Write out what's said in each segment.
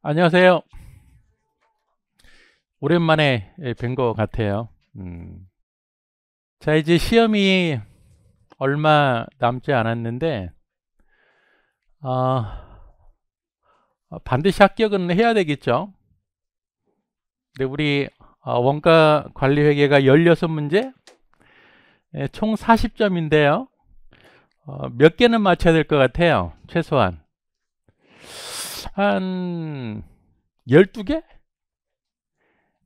안녕하세요. 오랜만에 뵌 것 같아요. 자, 이제 시험이 얼마 남지 않았는데, 어, 반드시 합격은 해야 되겠죠. 근데 우리 원가 관리 회계가 16문제, 총 40점인데요. 몇 개는 맞춰야 될 것 같아요. 최소한. 한 12개?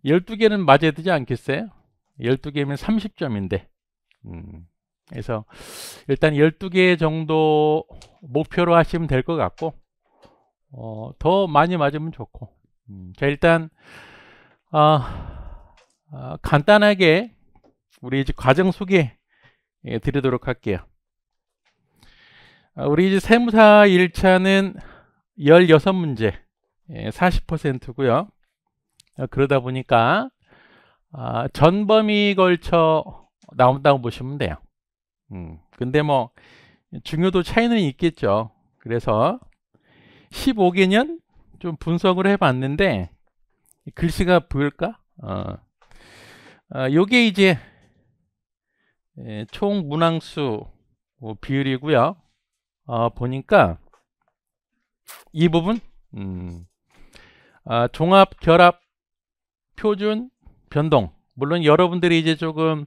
12개는 맞아야 되지 않겠어요? 12개면 30점인데. 그래서 일단 12개 정도 목표로 하시면 될 것 같고, 더 많이 맞으면 좋고. 자, 일단 간단하게 우리 이제 과정 소개 드리도록 할게요. 우리 이제 세무사 1차는 16문제, 40%고요. 그러다 보니까 전범위 걸쳐 나온다고 보시면 돼요. 근데 뭐 중요도 차이는 있겠죠. 그래서 15개년 좀 분석을 해봤는데 글씨가 보일까? 요게 이제 총 문항수 비율이고요. 보니까 이 부분 종합, 결합, 표준, 변동. 물론 여러분들이 이제 조금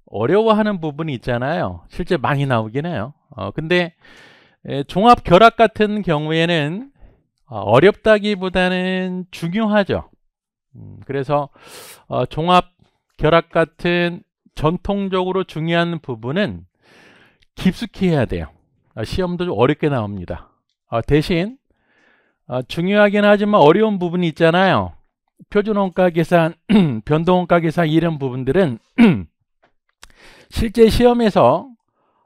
어려워하는 부분이 있잖아요. 실제 많이 나오긴 해요. 근데 종합 결합 같은 경우에는 어렵다기보다는 중요하죠. 그래서 종합 결합 같은 전통적으로 중요한 부분은 깊숙이 해야 돼요. 시험도 좀 어렵게 나옵니다. 대신 중요하긴 하지만 어려운 부분이 있잖아요. 표준원가 계산, 변동원가 계산 이런 부분들은 실제 시험에서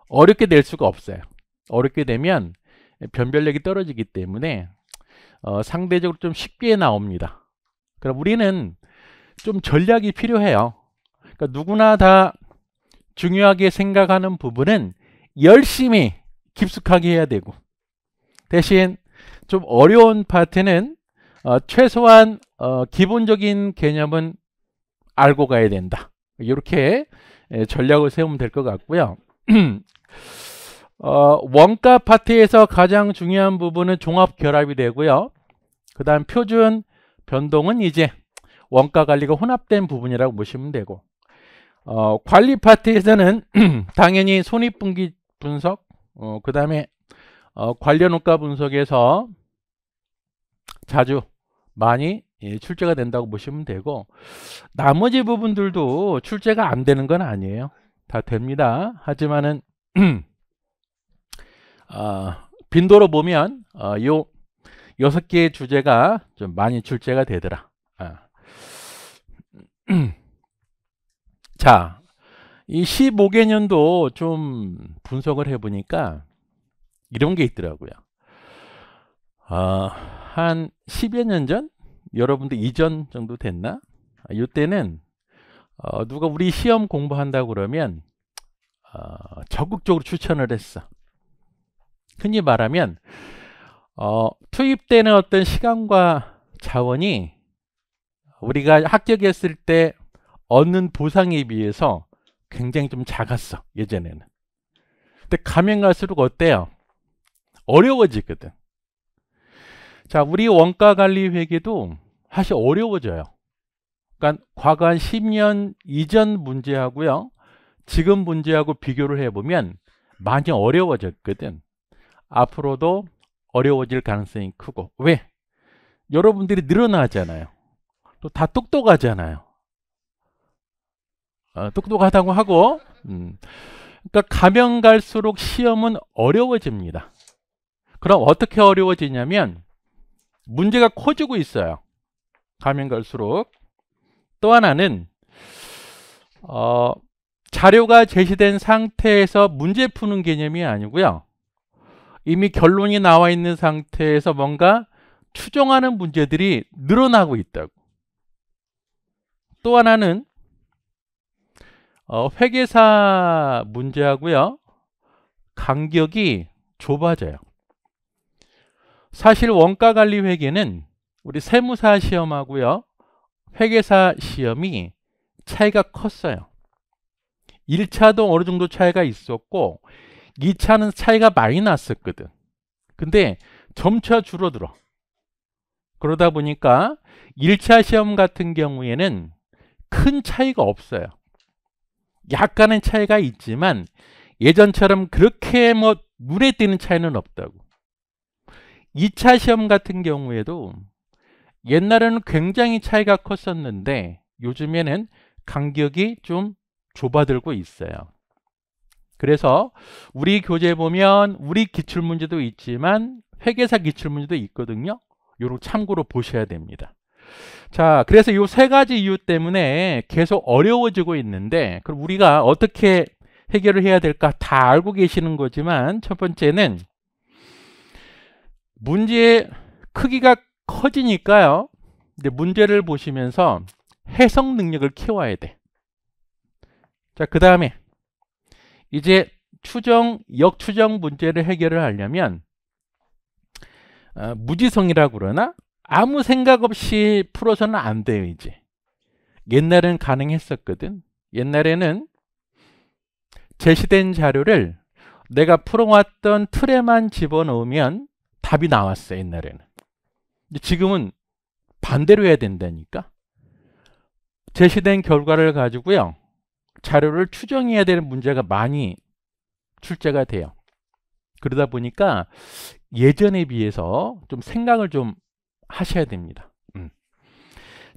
어렵게 낼 수가 없어요. 어렵게 되면 변별력이 떨어지기 때문에 상대적으로 좀 쉽게 나옵니다. 그럼 우리는 좀 전략이 필요해요. 그러니까 누구나 다 중요하게 생각하는 부분은 열심히 깊숙하게 해야 되고, 대신 좀 어려운 파트는 최소한 기본적인 개념은 알고 가야 된다. 이렇게 전략을 세우면 될 것 같고요. 원가 파트에서 가장 중요한 부분은 종합 결합이 되고요. 그 다음 표준 변동은 이제 원가 관리가 혼합된 부분이라고 보시면 되고, 관리 파트에서는 당연히 손익분기 분석, 그 다음에 관련 원가 분석에서 자주 많이 출제가 된다고 보시면 되고, 나머지 부분들도 출제가 안 되는 건 아니에요. 다 됩니다. 하지만은 빈도로 보면 요 6개의 주제가 좀 많이 출제가 되더라. 자, 이 15개년도 좀 분석을 해보니까 이런 게 있더라고요. 한 10여 년 전? 여러분들 이전 정도 됐나? 이때는 누가 우리 시험 공부한다고 그러면 적극적으로 추천을 했어. 흔히 말하면 투입되는 어떤 시간과 자원이 우리가 합격했을 때 얻는 보상에 비해서 굉장히 좀 작았어, 예전에는. 근데 가면 갈수록 어때요? 어려워지거든. 자, 우리 원가관리 회계도 사실 어려워져요. 그러니까 과거 한 10년 이전 문제하고요, 지금 문제하고 비교를 해보면 많이 어려워졌거든. 앞으로도 어려워질 가능성이 크고. 왜? 여러분들이 늘어나잖아요. 또 다 똑똑하잖아요. 똑똑하다고 하고, 그러니까 가면 갈수록 시험은 어려워집니다. 그럼 어떻게 어려워지냐면 문제가 커지고 있어요. 가면 갈수록. 또 하나는 자료가 제시된 상태에서 문제 푸는 개념이 아니고요, 이미 결론이 나와 있는 상태에서 뭔가 추정하는 문제들이 늘어나고 있다고. 또 하나는 회계사 문제하고요, 간격이 좁아져요. 사실 원가관리 회계는 우리 세무사 시험하고요, 회계사 시험이 차이가 컸어요. 1차도 어느 정도 차이가 있었고 2차는 차이가 많이 났었거든. 근데 점차 줄어들어. 그러다 보니까 1차 시험 같은 경우에는 큰 차이가 없어요. 약간의 차이가 있지만 예전처럼 그렇게 뭐 눈에 띄는 차이는 없다고. 2차 시험 같은 경우에도 옛날에는 굉장히 차이가 컸었는데 요즘에는 간격이 좀 좁아들고 있어요. 그래서 우리 교재 보면 우리 기출문제도 있지만 회계사 기출문제도 있거든요. 요거 참고로 보셔야 됩니다. 자, 그래서 이 세 가지 이유 때문에 계속 어려워지고 있는데 그럼 우리가 어떻게 해결을 해야 될까 다 알고 계시는 거지만 첫 번째는 문제의 크기가 커지니까요. 이제 문제를 보시면서 해석 능력을 키워야 돼. 자, 그 다음에 이제 추정, 역추정 문제를 해결을 하려면 무지성이라고 그러나 아무 생각 없이 풀어서는 안 돼요. 이제 옛날에는 가능했었거든. 옛날에는 제시된 자료를 내가 풀어왔던 틀에만 집어넣으면 답이 나왔어요. 옛날에는. 지금은 반대로 해야 된다니까. 제시된 결과를 가지고요, 자료를 추정해야 되는 문제가 많이 출제가 돼요. 그러다 보니까 예전에 비해서 좀 생각을 좀 하셔야 됩니다.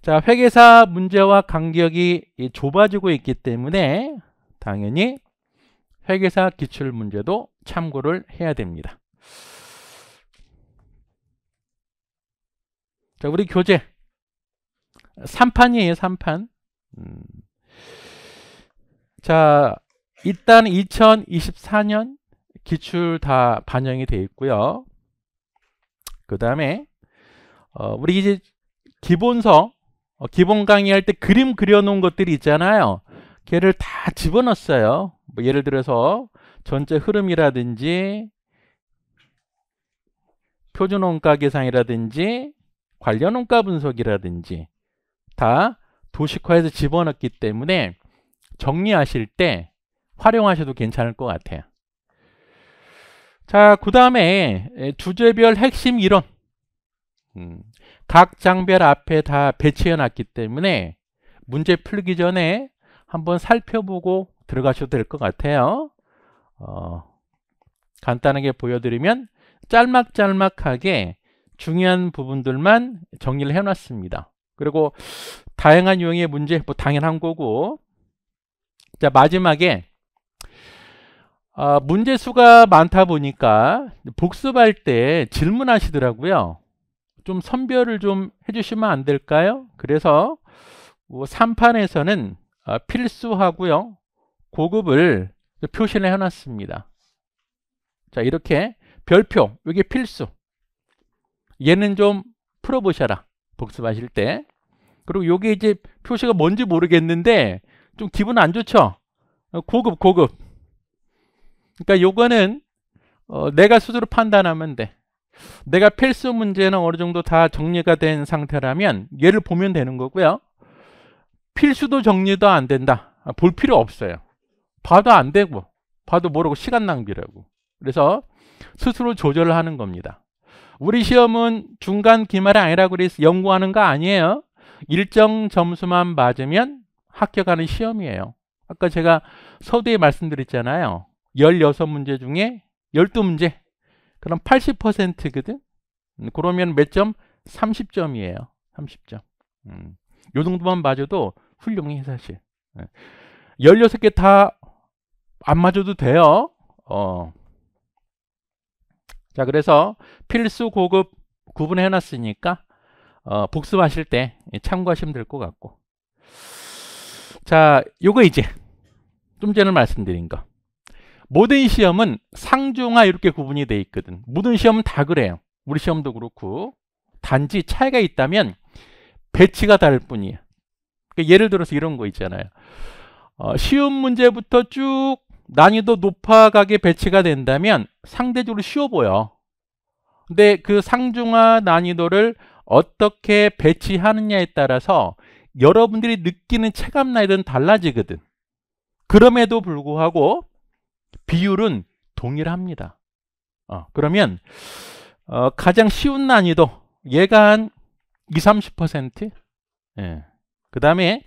자, 회계사 문제와 간격이 좁아지고 있기 때문에 당연히 회계사 기출 문제도 참고를 해야 됩니다. 자, 우리 교재 3판이에요. 3판. 자, 일단 2024년 기출 다 반영이 되어 있고요. 그 다음에 우리 이제 기본서, 기본 강의할 때 그림 그려놓은 것들이 있잖아요. 걔를 다 집어넣었어요. 뭐 예를 들어서 전체 흐름이라든지 표준 원가 계산이라든지 관련 원가 분석이라든지 다 도식화해서 집어넣기 때문에 정리하실 때 활용하셔도 괜찮을 것 같아요. 자, 그 다음에 주제별 핵심 이론, 각 장별 앞에 다 배치해 놨기 때문에 문제 풀기 전에 한번 살펴보고 들어가셔도 될 것 같아요. 간단하게 보여드리면 짤막짤막하게 중요한 부분들만 정리를 해놨습니다. 그리고 다양한 유형의 문제, 뭐 당연한 거고. 자, 마지막에 문제 수가 많다 보니까 복습할 때 질문하시더라고요. 좀 선별을 좀 해주시면 안 될까요? 그래서 3판에서는 필수하고요, 고급을 표시를 해놨습니다. 자, 이렇게 별표, 이게 필수. 얘는 좀 풀어보셔라, 복습하실 때. 그리고 요게 이제 표시가 뭔지 모르겠는데 좀 기분 안 좋죠? 고급. 그러니까 요거는 내가 스스로 판단하면 돼. 내가 필수 문제는 어느 정도 다 정리가 된 상태라면 얘를 보면 되는 거고요. 필수도 정리도 안 된다, 볼 필요 없어요. 봐도 안 되고 봐도 모르고 시간 낭비라고. 그래서 스스로 조절을 하는 겁니다. 우리 시험은 중간 기말이 아니라고 그래서 연구하는 거 아니에요. 일정 점수만 맞으면 합격하는 시험이에요. 아까 제가 서두에 말씀드렸잖아요. 16문제 중에 12문제. 그럼 80%거든. 그러면 몇 점? 30점이에요. 30점. 요 정도만 맞아도 훌륭해 사실. 16개 다 안 맞아도 돼요. 자, 그래서 필수 고급 구분해 놨으니까 복습하실 때 참고하시면 될 것 같고. 자, 요거 이제 좀 전에 말씀드린 거. 모든 시험은 상중하 이렇게 구분이 돼 있거든. 모든 시험은 다 그래요. 우리 시험도 그렇고. 단지 차이가 있다면 배치가 다를 뿐이에요. 그러니까 예를 들어서 이런 거 있잖아요. 쉬운 문제부터 쭉 난이도 높아가게 배치가 된다면 상대적으로 쉬워 보여. 근데 그 상중하 난이도를 어떻게 배치하느냐에 따라서 여러분들이 느끼는 체감 나이는 달라지거든. 그럼에도 불구하고 비율은 동일합니다. 그러면 가장 쉬운 난이도 얘가 한 20-30%. 예. 그 다음에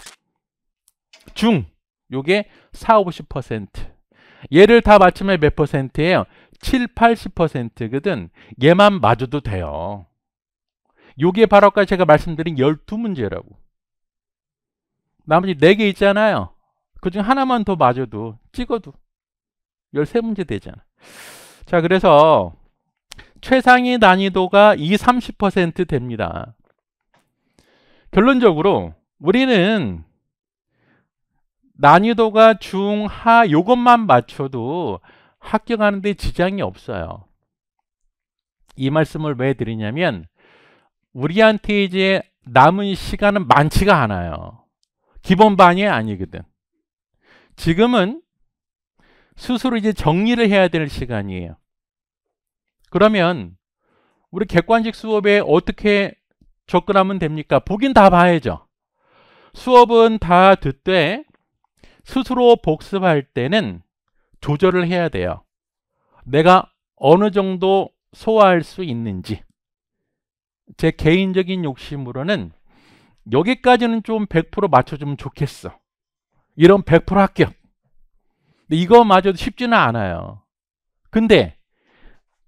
중 요게 40-50%. 얘를 다 맞추면 몇 %예요? 70-80%거든. 얘만 맞아도 돼요. 요게 바로 아까 제가 말씀드린 12문제라고. 나머지 4개 있잖아요. 그중 하나만 더 맞아도 찍어도 13문제 되잖아. 자, 그래서 최상위 난이도가 20-30% 됩니다. 결론적으로 우리는 난이도가 중, 하 요것만 맞춰도 합격하는 데 지장이 없어요. 이 말씀을 왜 드리냐면 우리한테 이제 남은 시간은 많지가 않아요. 기본반이 아니거든. 지금은 스스로 이제 정리를 해야 될 시간이에요. 그러면 우리 객관식 수업에 어떻게 접근하면 됩니까? 보긴 다 봐야죠. 수업은 다 듣되 스스로 복습할 때는 조절을 해야 돼요. 내가 어느 정도 소화할 수 있는지. 제 개인적인 욕심으로는 여기까지는 좀 100% 맞춰주면 좋겠어. 이런 100% 합격. 근데 이거마저도 쉽지는 않아요. 근데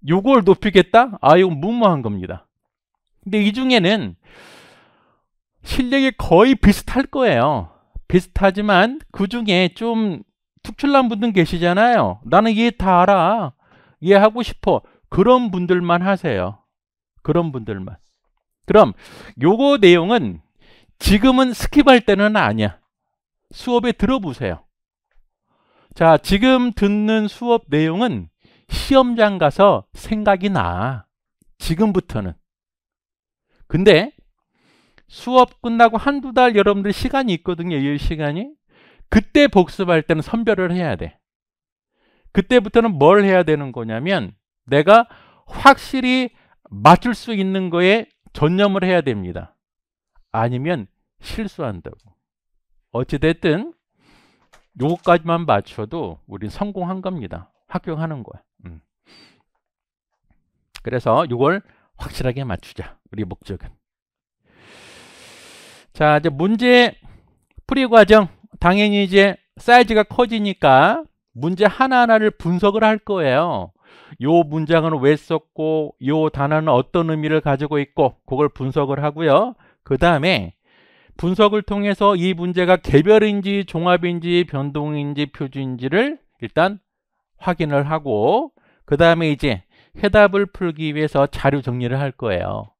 요걸 높이겠다? 이건 무모한 겁니다. 근데 이 중에는 실력이 거의 비슷할 거예요. 비슷하지만 그 중에 좀 특출난 분들 계시잖아요. 나는 이해 다 알아. 이해하고 싶어. 그런 분들만 하세요. 그런 분들만. 그럼 요거 내용은 지금은 스킵할 때는 아니야. 수업에 들어보세요. 자, 지금 듣는 수업 내용은 시험장 가서 생각이 나. 지금부터는. 근데 수업 끝나고 한두 달 여러분들 시간이 있거든요. 이 시간이. 그때 복습할 때는 선별을 해야 돼. 그때부터는 뭘 해야 되는 거냐면 내가 확실히 맞출 수 있는 거에 전념을 해야 됩니다. 아니면 실수한다고. 어찌됐든 요거까지만 맞춰도 우린 성공한 겁니다. 합격하는 거야. 그래서 요걸 확실하게 맞추자. 우리 목적은. 자, 이제 문제 풀이 과정. 당연히 이제 사이즈가 커지니까 문제 하나하나를 분석을 할 거예요. 요 문장은 왜 썼고 요 단어는 어떤 의미를 가지고 있고 그걸 분석을 하고요. 그 다음에 분석을 통해서 이 문제가 개별인지 종합인지 변동인지 표준인지를 일단 확인을 하고 그 다음에 이제 해답을 풀기 위해서 자료 정리를 할 거예요.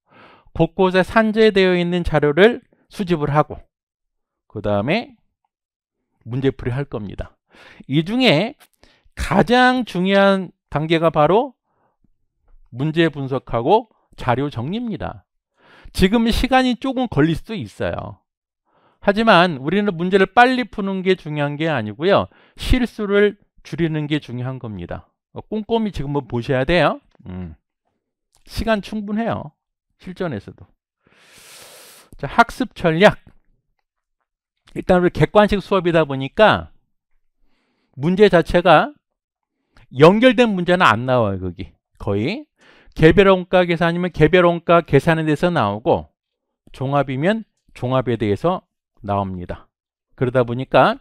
곳곳에 산재되어 있는 자료를 수집을 하고 그 다음에 문제풀이 할 겁니다. 이 중에 가장 중요한 단계가 바로 문제 분석하고 자료 정리입니다. 지금 시간이 조금 걸릴 수도 있어요. 하지만 우리는 문제를 빨리 푸는 게 중요한 게 아니고요. 실수를 줄이는 게 중요한 겁니다. 꼼꼼히 지금 보셔야 돼요. 시간 충분해요. 실전에서도. 자, 학습 전략. 일단 우리 객관식 수업이다 보니까 문제 자체가 연결된 문제는 안 나와요. 거기 거의 개별원가 계산이면 개별원가 계산에 대해서 나오고 종합이면 종합에 대해서 나옵니다. 그러다 보니까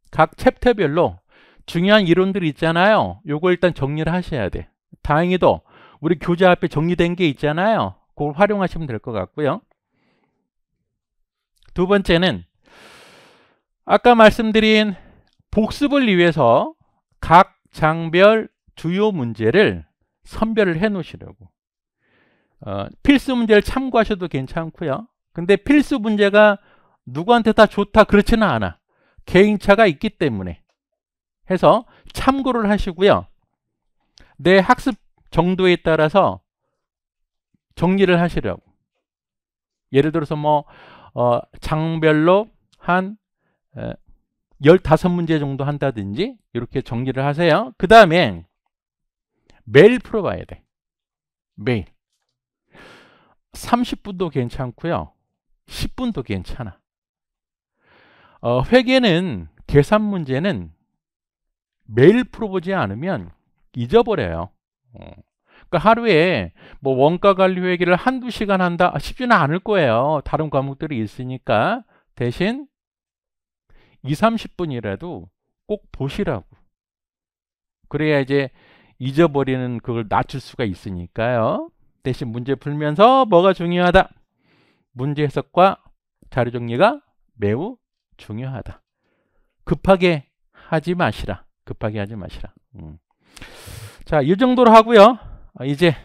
각 챕터별로 중요한 이론들이 있잖아요. 요거 일단 정리를 하셔야 돼. 다행히도 우리 교재 앞에 정리된 게 있잖아요. 그걸 활용하시면 될 것 같고요. 두 번째는 아까 말씀드린 복습을 위해서 각 장별 주요 문제를 선별을 해 놓으시려고. 필수 문제를 참고하셔도 괜찮고요. 근데 필수 문제가 누구한테 다 좋다 그렇지는 않아. 개인차가 있기 때문에 해서 참고를 하시고요. 내 학습 정도에 따라서 정리를 하시려고. 예를 들어서 장별로 한 15문제 정도 한다든지 이렇게 정리를 하세요. 그 다음에 매일 풀어봐야 돼. 매일. 30분도 괜찮고요. 10분도 괜찮아. 회계는 계산 문제는 매일 풀어보지 않으면 잊어버려요. 그러니까 하루에 뭐 원가 관리 회계를 한두 시간 한다? 쉽지는 않을 거예요. 다른 과목들이 있으니까. 대신 2, 30분이라도 꼭 보시라고. 그래야 이제 잊어버리는 그걸 낮출 수가 있으니까요. 대신 문제 풀면서 뭐가 중요하다? 문제 해석과 자료 정리가 매우 중요하다. 급하게 하지 마시라. 급하게 하지 마시라. 자, 이 정도로 하고요. 이제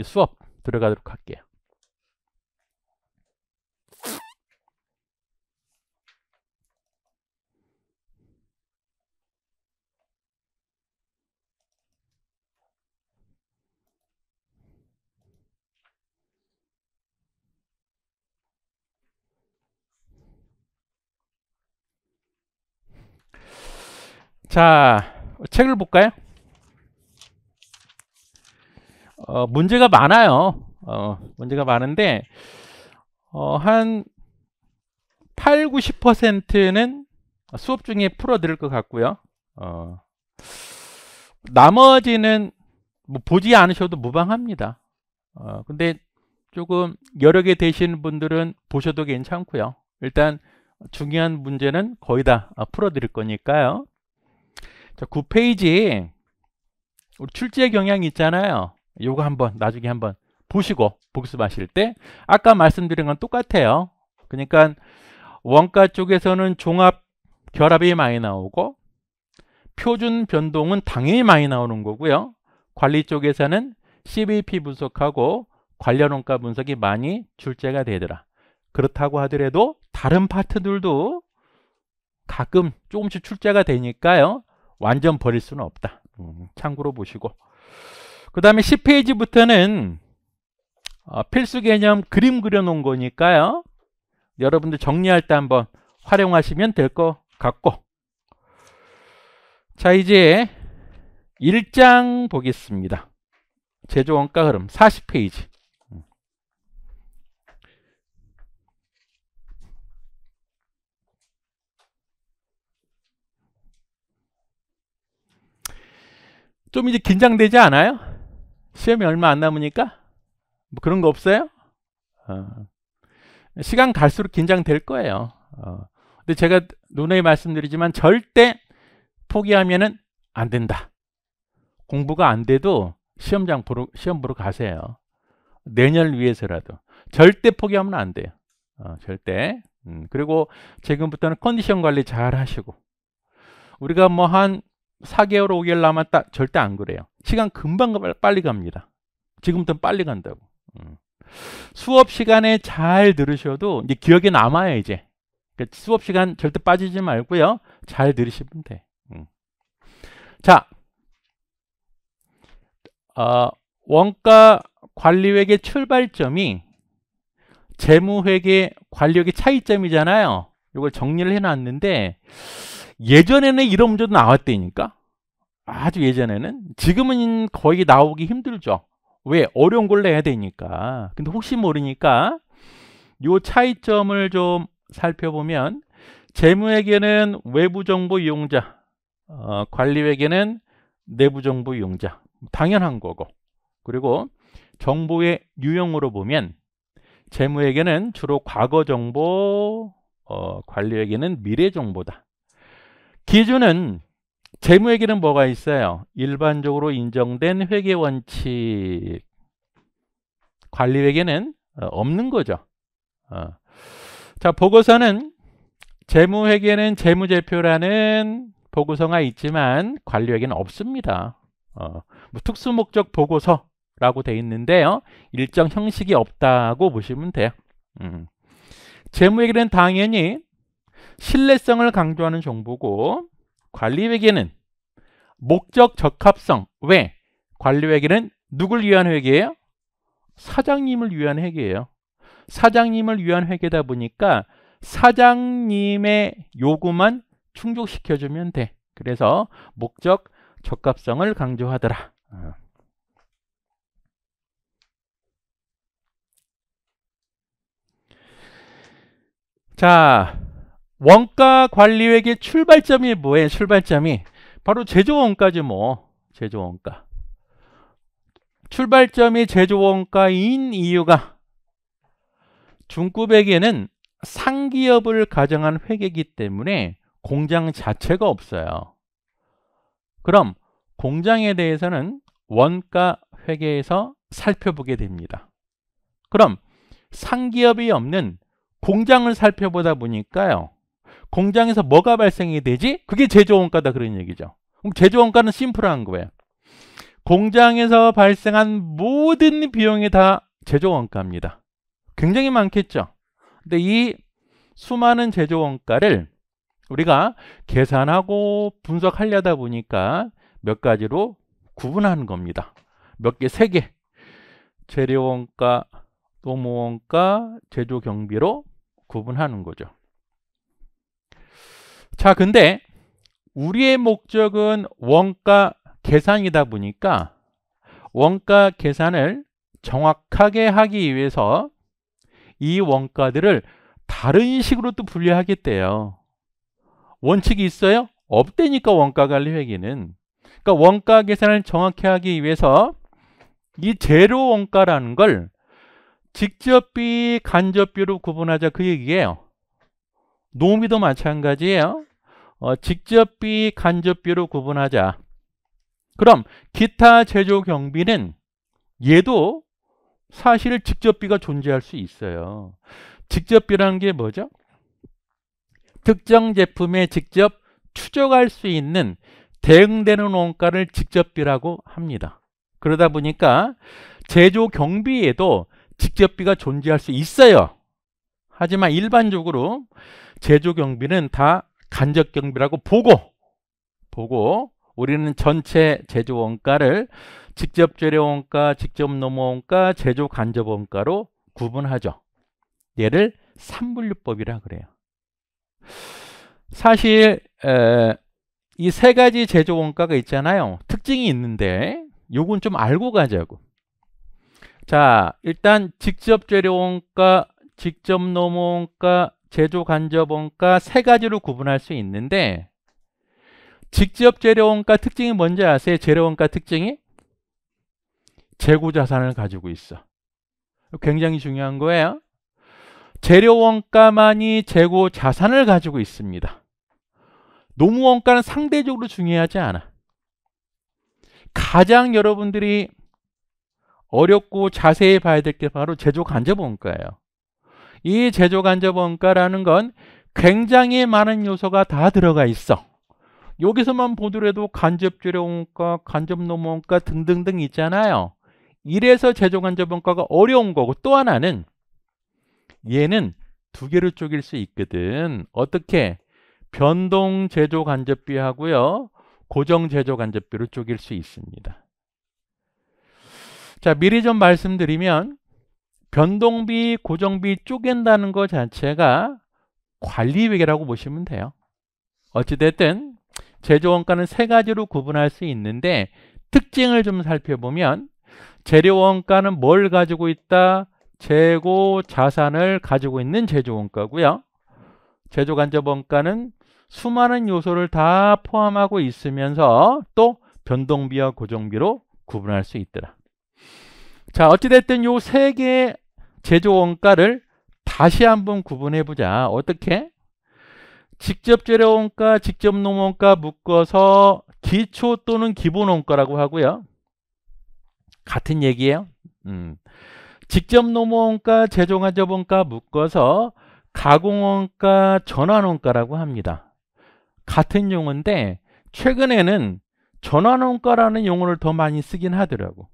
수업 들어가도록 할게요. 자, 책을 볼까요? 문제가 많아요. 문제가 많은데 한 8, 90%는 수업 중에 풀어드릴 것 같고요. 나머지는 뭐 보지 않으셔도 무방합니다. 근데 조금 여러 개 되시는 분들은 보셔도 괜찮고요. 일단 중요한 문제는 거의 다 풀어드릴 거니까요. 자, 9페이지 우리 출제 경향 있잖아요. 요거 한번 나중에 한번 보시고 복습하실 때 아까 말씀드린 건 똑같아요. 그러니까 원가 쪽에서는 종합 결합이 많이 나오고 표준 변동은 당연히 많이 나오는 거고요. 관리 쪽에서는 CVP 분석하고 관련 원가 분석이 많이 출제가 되더라. 그렇다고 하더라도 다른 파트들도 가끔 조금씩 출제가 되니까요. 완전 버릴 수는 없다. 참고로 보시고. 그 다음에 10페이지부터는 필수 개념 그림 그려놓은 거니까요. 여러분들 정리할 때 한번 활용하시면 될 것 같고. 자, 이제 1장 보겠습니다. 제조원가 흐름 40페이지. 좀 이제 긴장되지 않아요? 시험이 얼마 안 남으니까? 뭐 그런 거 없어요? 시간 갈수록 긴장될 거예요. 근데 제가 누누이 말씀드리지만 절대 포기하면은 안 된다. 공부가 안 돼도 시험 보러 가세요. 내년을 위해서라도. 절대 포기하면 안 돼요. 절대. 그리고 지금부터는 컨디션 관리 잘 하시고. 우리가 뭐 한 4개월, 5개월 남았다. 절대 안 그래요. 시간 금방 빨리 갑니다. 지금부터는 빨리 간다고. 수업 시간에 잘 들으셔도 이제 기억에 남아요, 이제. 그러니까 수업 시간 절대 빠지지 말고요. 잘 들으시면 돼. 자, 원가 관리회계 출발점이 재무회계 관리회계 차이점이잖아요. 이걸 정리를 해놨는데 예전에는 이런 문제도 나왔다니까. 아주 예전에는. 지금은 거의 나오기 힘들죠. 왜? 어려운 걸 내야 되니까. 근데 혹시 모르니까 요 차이점을 좀 살펴보면 재무회계는 외부정보 이용자, 관리회계는 내부정보 이용자. 당연한 거고. 그리고 정보의 유형으로 보면 재무회계는 주로 과거 정보, 관리회계는 미래 정보다. 기준은 재무회계는 뭐가 있어요? 일반적으로 인정된 회계 원칙. 관리회계는 없는 거죠. 자, 보고서는 재무회계는 재무제표라는 보고서가 있지만 관리회계는 없습니다. 뭐 특수목적 보고서라고 돼 있는데요. 일정 형식이 없다고 보시면 돼요. 재무회계는 당연히 신뢰성을 강조하는 정보고 관리회계는 목적 적합성. 왜? 관리회계는 누굴 위한 회계예요? 사장님을 위한 회계예요. 사장님을 위한 회계다 보니까 사장님의 요구만 충족시켜주면 돼. 그래서 목적 적합성을 강조하더라. 자, 원가 관리회계 출발점이 뭐예요? 출발점이 바로 제조원가지 뭐. 제조원가. 출발점이 제조원가인 이유가 중급회계는 상기업을 가정한 회계이기 때문에 공장 자체가 없어요. 그럼 공장에 대해서는 원가 회계에서 살펴보게 됩니다. 그럼 상기업이 없는 공장을 살펴보다 보니까요. 공장에서 뭐가 발생이 되지? 그게 제조원가다 그런 얘기죠. 그럼 제조원가는 심플한 거예요. 공장에서 발생한 모든 비용이 다 제조원가입니다. 굉장히 많겠죠. 근데 이 수많은 제조원가를 우리가 계산하고 분석하려다 보니까 몇 가지로 구분하는 겁니다. 몇 개, 세 개. 재료원가, 노무원가, 제조경비로 구분하는 거죠. 자, 근데 우리의 목적은 원가 계산이다 보니까 원가 계산을 정확하게 하기 위해서 이 원가들을 다른 식으로 또 분류하겠대요. 원칙이 있어요? 없다니까 원가관리회계는. 그러니까 원가 계산을 정확히 하기 위해서 이 재료 원가라는 걸 직접비, 간접비로 구분하자 그 얘기예요. 노무비도 마찬가지예요. 직접비, 간접비로 구분하자. 그럼 기타 제조 경비는 얘도 사실 직접비가 존재할 수 있어요. 직접비라는 게 뭐죠? 특정 제품에 직접 추적할 수 있는 대응되는 원가를 직접비라고 합니다. 그러다 보니까 제조 경비에도 직접비가 존재할 수 있어요. 하지만 일반적으로 제조 경비는 다 간접 경비라고 보고 우리는 전체 제조 원가를 직접 재료 원가, 직접 노무 원가, 제조 간접 원가로 구분하죠. 얘를 삼분류법이라 그래요. 사실 이 세 가지 제조 원가가 있잖아요. 특징이 있는데 요건 좀 알고 가자고. 자, 일단 직접 재료 원가, 직접 노무 원가, 제조 간접 원가 세 가지로 구분할 수 있는데 직접 재료 원가 특징이 뭔지 아세요? 재료 원가 특징이 재고 자산을 가지고 있어. 굉장히 중요한 거예요. 재료 원가만이 재고 자산을 가지고 있습니다. 노무 원가는 상대적으로 중요하지 않아. 가장 여러분들이 어렵고 자세히 봐야 될 게 바로 제조 간접 원가예요. 이 제조 간접 원가라는 건 굉장히 많은 요소가 다 들어가 있어. 여기서만 보더라도 간접 재료 원가, 간접 노무 원가 등등등 있잖아요. 이래서 제조 간접 원가가 어려운 거고, 또 하나는 얘는 두 개로 쪼갤 수 있거든. 어떻게? 변동 제조 간접비 하고요. 고정 제조 간접비로 쪼갤 수 있습니다. 자, 미리 좀 말씀드리면 변동비, 고정비 쪼갠다는 것 자체가 관리회계라고 보시면 돼요. 어찌됐든 제조원가는 세 가지로 구분할 수 있는데 특징을 좀 살펴보면 재료원가는 뭘 가지고 있다? 재고 자산을 가지고 있는 제조원가고요. 제조간접원가는 수많은 요소를 다 포함하고 있으면서 또 변동비와 고정비로 구분할 수 있더라. 자, 어찌됐든 요 세 개의 제조원가를 다시 한번 구분해보자. 어떻게? 직접 재료원가, 직접 노무원가 묶어서 기초 또는 기본원가라고 하고요. 같은 얘기예요. 직접 노무원가, 제조간접원가 묶어서 가공원가, 전환원가라고 합니다. 같은 용어인데 최근에는 전환원가라는 용어를 더 많이 쓰긴 하더라고.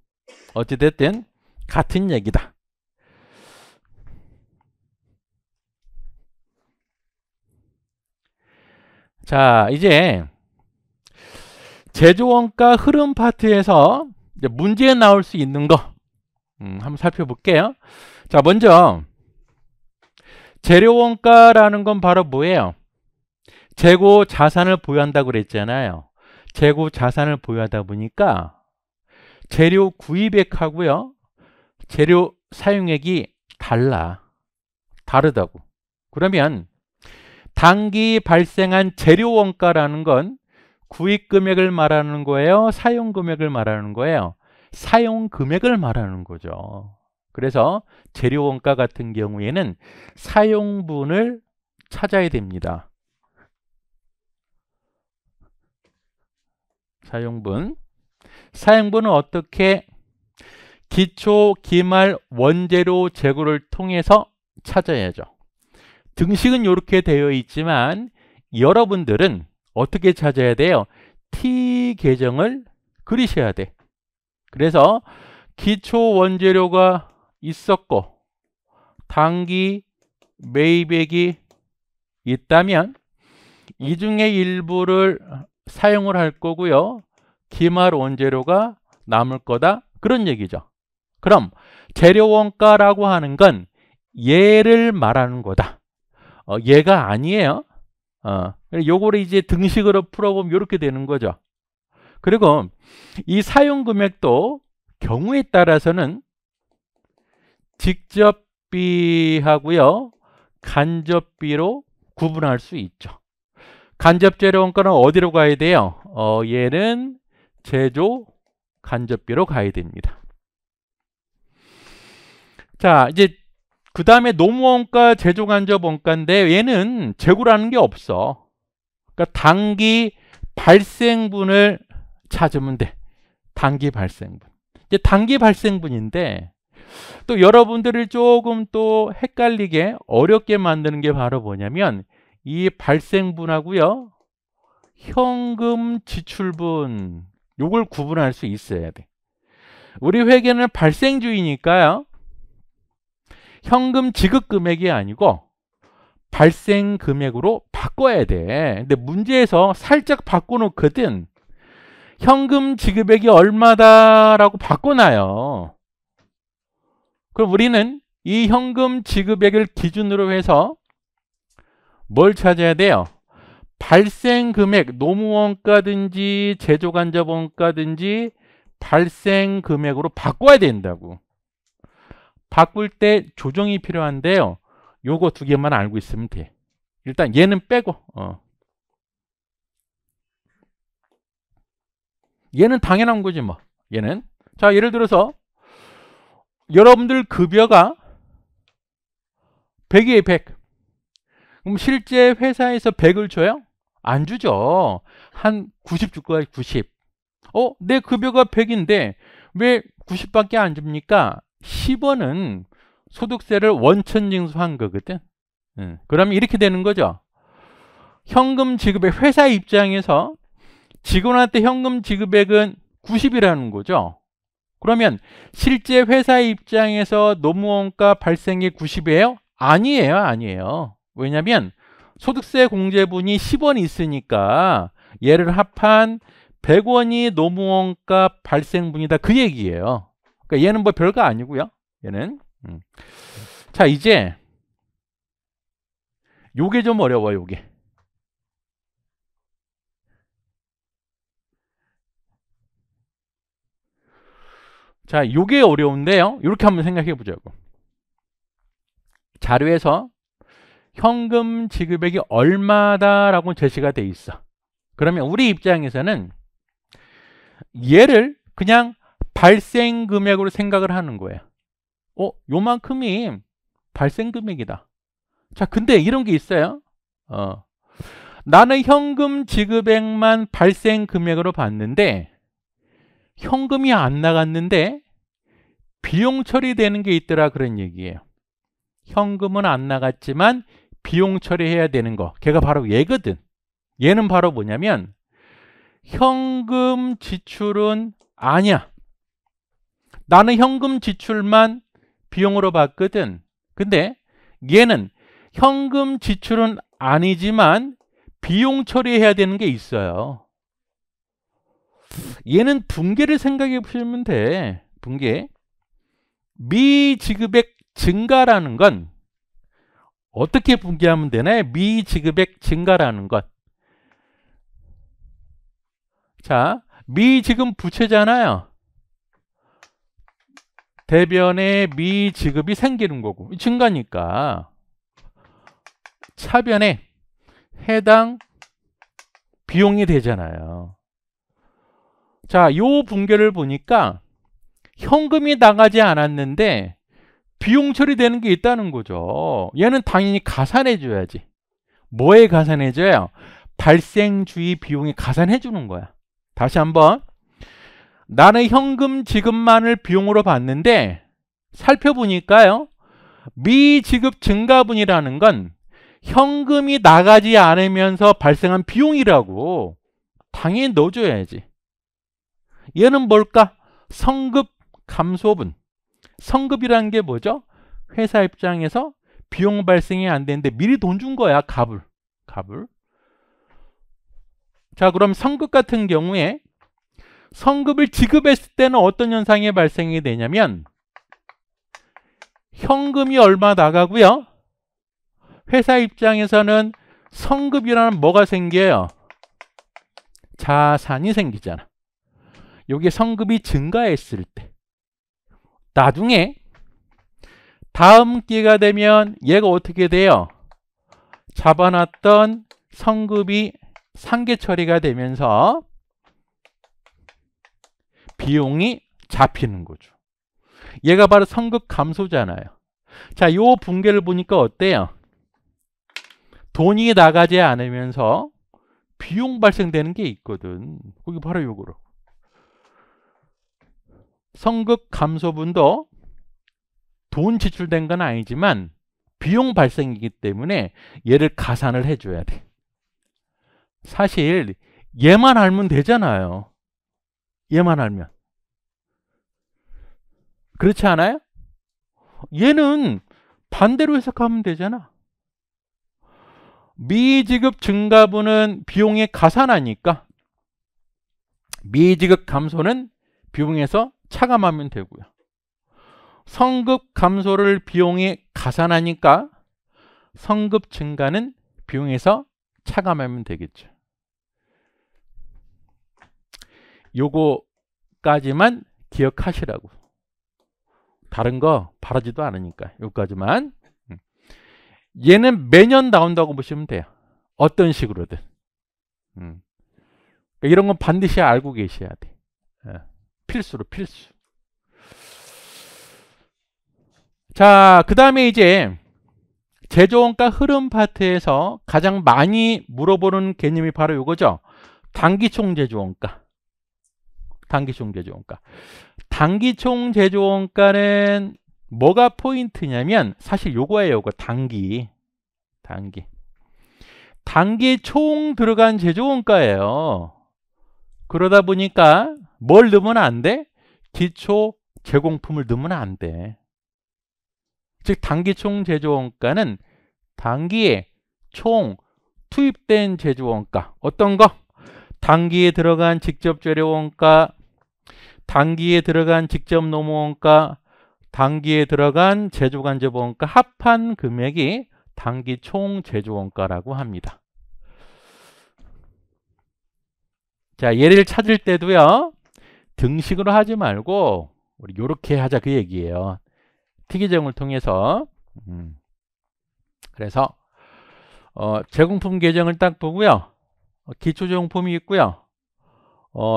어찌됐든 같은 얘기다. 자, 이제 제조원가 흐름 파트에서 이제 문제에 나올 수 있는 거 한번 살펴볼게요. 자, 먼저 재료원가라는 건 바로 뭐예요? 재고 자산을 보유한다고 그랬잖아요. 재고 자산을 보유하다 보니까 재료 구입액하고요. 재료 사용액이 다르다고. 그러면 당기 발생한 재료 원가라는 건 구입 금액을 말하는 거예요? 사용 금액을 말하는 거예요? 사용 금액을 말하는 거죠. 그래서 재료 원가 같은 경우에는 사용분을 찾아야 됩니다. 사용분. 사용분은 어떻게? 기초, 기말, 원재료 재고를 통해서 찾아야죠. 등식은 이렇게 되어 있지만 여러분들은 어떻게 찾아야 돼요? T 계정을 그리셔야 돼. 그래서 기초 원재료가 있었고 당기 매입액이 있다면 이 중에 일부를 사용을 할 거고요. 기말 원재료가 남을 거다. 그런 얘기죠. 그럼 재료 원가라고 하는 건 얘를 말하는 거다. 얘가 아니에요. 요거를 이제 등식으로 풀어보면 이렇게 되는 거죠. 그리고 이 사용 금액도 경우에 따라서는 직접비하고요, 간접비로 구분할 수 있죠. 간접 재료 원가는 어디로 가야 돼요? 얘는 제조 간접비로 가야 됩니다. 자, 이제 그 다음에 노무원가, 제조간접 원가인데 얘는 재고라는 게 없어. 그러니까 당기 발생분을 찾으면 돼. 당기 발생분. 이제 당기 발생분인데 또 여러분들을 조금 또 헷갈리게 어렵게 만드는 게 바로 뭐냐면 이 발생분하고요, 현금 지출분, 요걸 구분할 수 있어야 돼. 우리 회계는 발생주의니까요, 현금 지급 금액이 아니고 발생 금액으로 바꿔야 돼. 근데 문제에서 살짝 바꿔놓거든. 현금 지급액이 얼마다라고 바꿔놔요. 그럼 우리는 이 현금 지급액을 기준으로 해서 뭘 찾아야 돼요? 발생 금액, 노무원가든지 제조간접원가든지 발생 금액으로 바꿔야 된다고. 바꿀 때 조정이 필요한데요. 요거 두 개만 알고 있으면 돼. 일단 얘는 빼고, 얘는 당연한 거지 뭐. 얘는. 자, 예를 들어서 여러분들 급여가 100이에요, 100. 그럼 실제 회사에서 100을 줘요? 안 주죠. 한 90 줄 거야, 90. 내 급여가 100인데 왜 90밖에 안 줍니까? 10원은 소득세를 원천 징수한 거거든. 그러면 이렇게 되는 거죠. 현금 지급액, 회사 입장에서 직원한테 현금 지급액은 90이라는 거죠. 그러면 실제 회사 입장에서 노무원가 발생이 90이에요? 아니에요, 아니에요. 왜냐하면 소득세 공제분이 10원이 있으니까 얘를 합한 100원이 노무원가 발생분이다, 그 얘기예요. 그러니까 얘는 뭐 별거 아니고요. 얘는. 자, 이제 요게 좀 어려워요, 요게. 자, 요게 어려운데요. 이렇게 한번 생각해 보자고. 자료에서 현금 지급액이 얼마다라고 제시가 돼 있어. 그러면 우리 입장에서는 얘를 그냥 발생 금액으로 생각을 하는 거예요. 요만큼이 발생 금액이다. 자, 근데 이런 게 있어요. 나는 현금 지급액만 발생 금액으로 봤는데 현금이 안 나갔는데 비용 처리되는 게 있더라, 그런 얘기예요. 현금은 안 나갔지만 비용 처리해야 되는 거, 걔가 바로 얘거든. 얘는 바로 뭐냐면 현금 지출은 아니야. 나는 현금 지출만 비용으로 봤거든. 근데 얘는 현금 지출은 아니지만 비용 처리해야 되는 게 있어요. 얘는 분계를 생각해 보시면 돼. 분계. 미지급액 증가라는 건 어떻게 분계하면 되나요? 미지급액 증가라는 것. 자, 미지급 부채잖아요. 대변에 미지급이 생기는 거고, 증가니까. 차변에 해당 비용이 되잖아요. 자, 요 분계를 보니까 현금이 나가지 않았는데 비용 처리되는 게 있다는 거죠. 얘는 당연히 가산해 줘야지. 뭐에 가산해 줘요? 발생 주의 비용에 가산해 주는 거야. 다시 한번. 나는 현금 지급만을 비용으로 봤는데 살펴보니까요, 미지급 증가분이라는 건 현금이 나가지 않으면서 발생한 비용이라고 당연히 넣어줘야지. 얘는 뭘까? 성급 감소분. 성급이라는 게 뭐죠? 회사 입장에서 비용 발생이 안 되는데 미리 돈 준 거야. 값을. 자, 그럼 성급 같은 경우에 성급을 지급했을 때는 어떤 현상이 발생이 되냐면 현금이 얼마 나가고요, 회사 입장에서는 성급이라는 뭐가 생겨요? 자산이 생기잖아. 여기 성급이 증가했을 때, 나중에 다음 기회가 되면 얘가 어떻게 돼요? 잡아놨던 성급이 상계 처리가 되면서 비용이 잡히는 거죠. 얘가 바로 성급 감소잖아요. 자, 요 분계를 보니까 어때요? 돈이 나가지 않으면서 비용 발생되는 게 있거든. 거기 바로 요거로. 성급 감소분도 돈 지출된 건 아니지만 비용 발생이기 때문에 얘를 가산을 해줘야 돼. 사실 얘만 알면 되잖아요. 얘만 알면. 그렇지 않아요? 얘는 반대로 해석하면 되잖아. 미지급 증가분은 비용에 가산하니까 미지급 감소는 비용에서 차감하면 되고요. 성급 감소를 비용에 가산하니까 성급 증가는 비용에서 차감하면 되겠죠. 요거까지만 기억하시라고. 다른 거 바라지도 않으니까 요까지만. 얘는 매년 나온다고 보시면 돼요. 어떤 식으로든. 이런 건 반드시 알고 계셔야 돼. 필수로 필수. 자, 그 다음에 이제 제조원가 흐름 파트에서 가장 많이 물어보는 개념이 바로 이거죠. 단기총 제조원가. 단기총 제조원가. 단기총 제조원가는 뭐가 포인트냐면 사실 요거예요. 요거 단기 총 들어간 제조원가예요. 그러다 보니까 뭘 넣으면 안 돼? 기초 제공품을 넣으면 안 돼. 즉 단기총 제조원가는 단기에 총 투입된 제조원가. 어떤 거? 단기에 들어간 직접 재료원가, 단기에 들어간 직접 노무원가, 단기에 들어간 제조간접원가 합한 금액이 단기 총 제조원가라고 합니다. 자, 얘를 찾을 때도요, 등식으로 하지 말고 우리 요렇게 하자 그 얘기예요. 특이점을 통해서. 그래서 제공품 계정을 딱 보고요. 기초제공품이 있고요.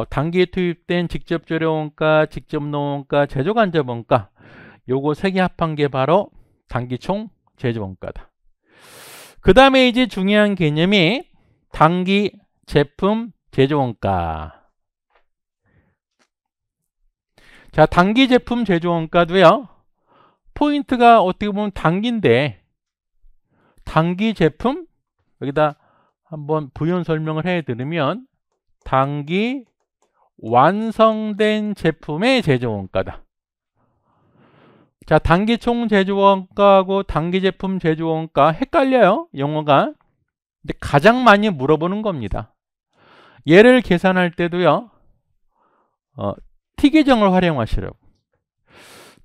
단기에 투입된 직접 재료원가, 직접 노원가, 제조간접원가, 요거 세 개 합한 게 바로 단기총 제조원가다. 그 다음에 이제 중요한 개념이 단기 제품 제조원가. 자, 단기 제품 제조원가도요, 포인트가 어떻게 보면 단기인데, 단기 제품, 여기다 한번 부연 설명을 해드리면 단기 완성된 제품의 제조원가다. 자, 단기 총 제조원가하고 단기 제품 제조원가 헷갈려요, 용어가. 근데 가장 많이 물어보는 겁니다. 얘를 계산할 때도요, T계정을 활용하시라고.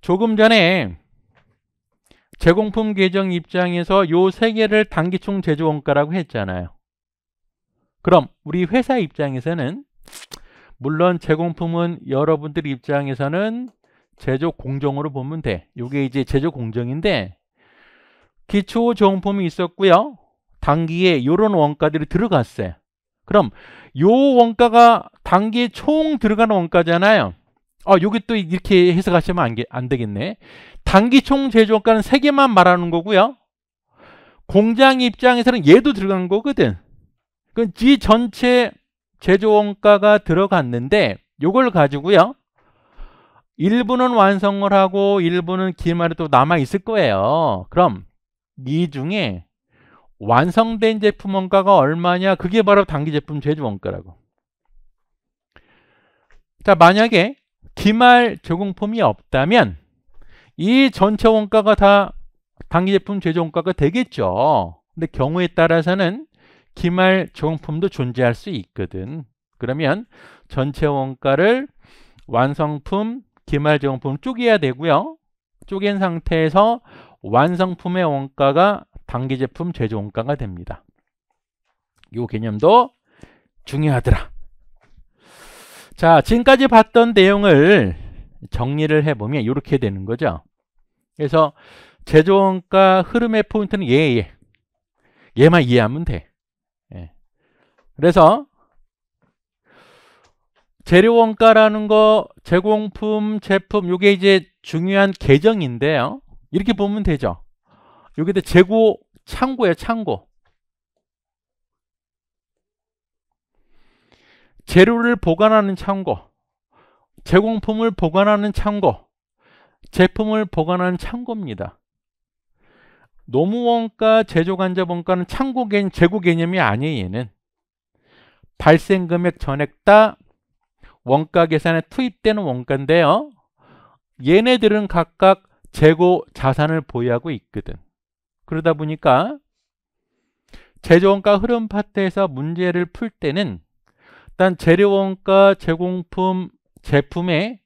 조금 전에 제공품 계정 입장에서 요 세 개를 단기 총 제조원가라고 했잖아요. 그럼 우리 회사 입장에서는, 물론 제공품은 여러분들 입장에서는 제조 공정으로 보면 돼. 이게 이제 제조 공정인데, 기초 제공품이 있었고요, 단기에 이런 원가들이 들어갔어요. 그럼 요 원가가 단기에 총 들어가는 원가잖아요. 여기 또 이렇게 해석하시면 안 되겠네. 단기 총 제조원가는 3개만 말하는 거고요. 공장 입장에서는 얘도 들어간 거거든. 그럼 지 전체 제조원가가 들어갔는데 요걸 가지고요. 일부는 완성을 하고 일부는 기말에 또 남아 있을 거예요. 그럼 이 중에 완성된 제품 원가가 얼마냐? 그게 바로 단기 제품 제조 원가라고. 자, 만약에 기말 제공품이 없다면 이 전체 원가가 다 단기 제품 제조 원가가 되겠죠. 근데 경우에 따라서는 기말 제공품도 존재할 수 있거든. 그러면 전체 원가를 완성품, 기말 제공품 쪼개야 되고요. 쪼갠 상태에서 완성품의 원가가 단기 제품 제조 원가가 됩니다. 이 개념도 중요하더라. 자, 지금까지 봤던 내용을 정리를 해보면 이렇게 되는 거죠. 그래서 제조 원가 흐름의 포인트는 얘만 이해하면 돼. 그래서 재료 원가라는 거, 제공품, 제품, 이게 이제 중요한 계정인데요. 이렇게 보면 되죠. 여기다 재고 창고예요, 창고. 재료를 보관하는 창고, 제공품을 보관하는 창고, 제품을 보관하는 창고입니다. 노무원가, 제조간접원가는 창고 개념, 재고 개념이 아니에요. 얘는 발생금액 전액 원가 계산에 투입되는 원가인데요. 얘네들은 각각 재고 자산을 보유하고 있거든. 그러다 보니까 제조원가 흐름 파트에서 문제를 풀 때는 일단 재료원가, 제공품, 제품의